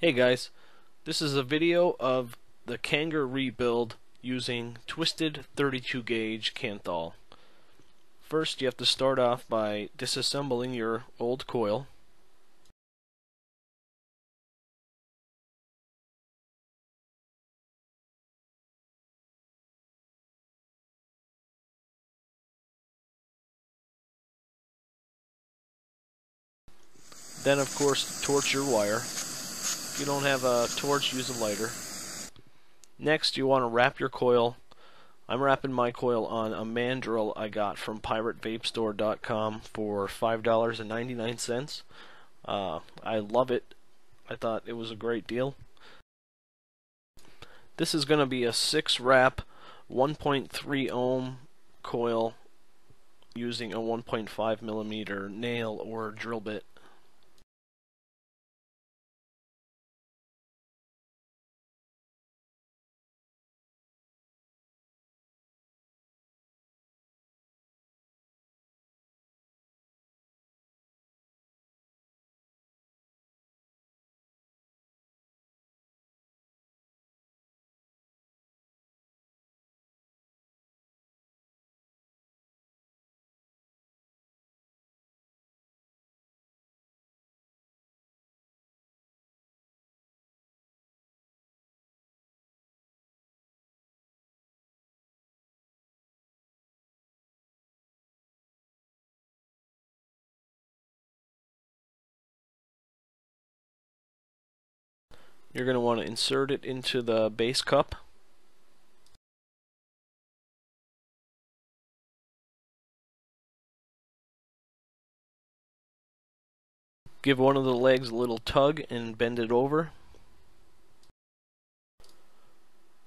Hey guys, this is a video of the Kanger rebuild using twisted 32 gauge Kanthal. First you have to start off by disassembling your old coil. Then of course torch your wire. If you don't have a torch, use a lighter. Next you want to wrap your coil. I'm wrapping my coil on a mandrel I got from piratevapestore.com for $5.99. I love it. I thought it was a great deal. This is going to be a 6-wrap 1.3 ohm coil using a 1.5 millimeter nail or drill bit. You're going to want to insert it into the base cup. Give one of the legs a little tug and bend it over.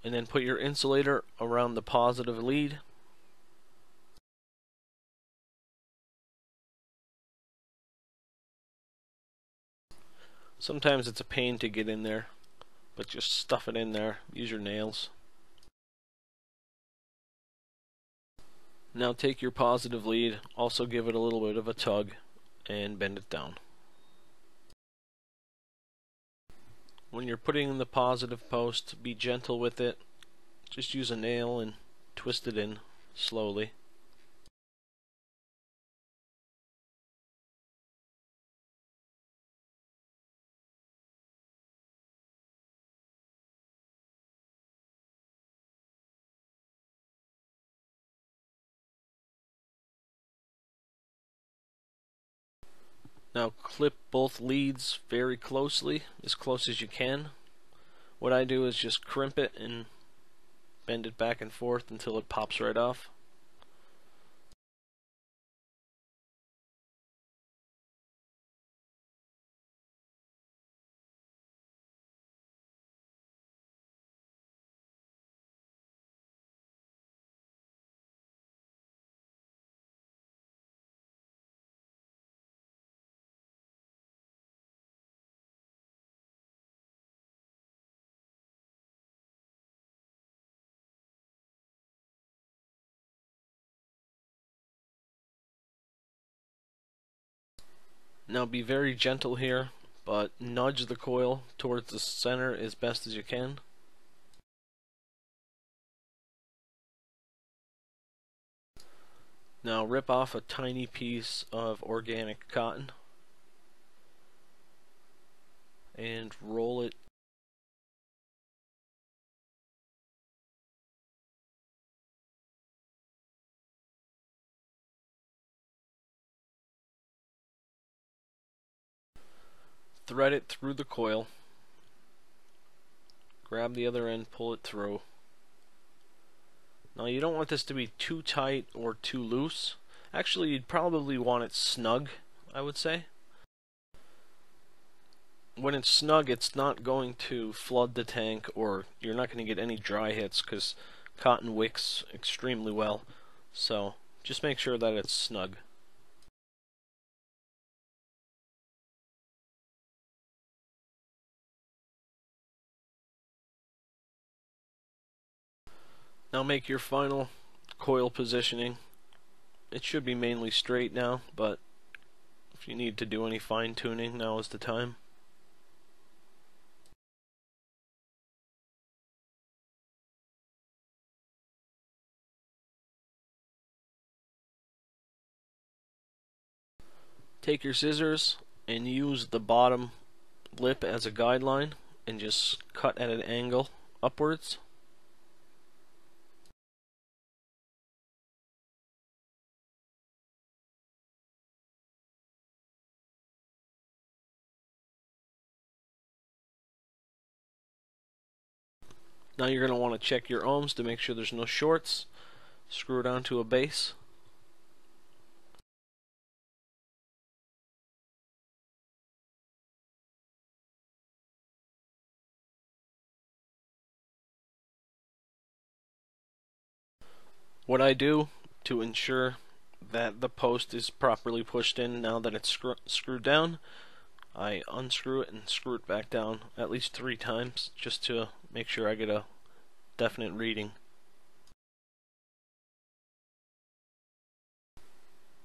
And then put your insulator around the positive lead. Sometimes it's a pain to get in there, but just stuff it in there. Use your nails. Now take your positive lead, also give it a little bit of a tug, and bend it down. When you're putting in the positive post, be gentle with it. Just use a nail and twist it in slowly. Now clip both leads very closely, as close as you can. What I do is just crimp it and bend it back and forth until it pops right off. Now be very gentle here, but nudge the coil towards the center as best as you can. Now rip off a tiny piece of organic cotton and roll it . Thread it through the coil. Grab the other end, pull it through. Now you don't want this to be too tight or too loose. Actually, you'd probably want it snug, I would say. When it's snug, it's not going to flood the tank, or you're not going to get any dry hits because cotton wicks extremely well. So just make sure that it's snug. Now make your final coil positioning. It should be mainly straight now, but if you need to do any fine tuning, now is the time. Take your scissors and use the bottom lip as a guideline and just cut at an angle upwards. Now you're going to want to check your ohms to make sure there's no shorts. Screw it onto a base. What I do to ensure that the post is properly pushed in now that it's screwed down, I unscrew it and screw it back down at least 3 times just to make sure I get a definite reading.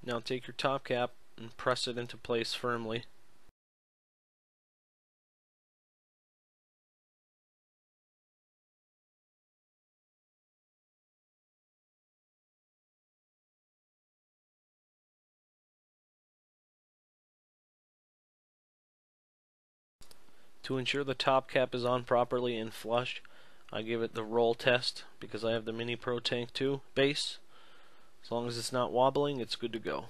Now take your top cap and press it into place firmly. To ensure the top cap is on properly and flush, I give it the roll test because I have the Mini Pro Tank 2 base. As long as it's not wobbling, it's good to go.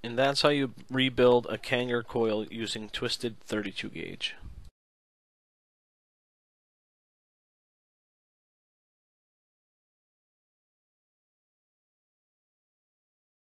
And that's how you rebuild a Kanger coil using twisted 32 gauge.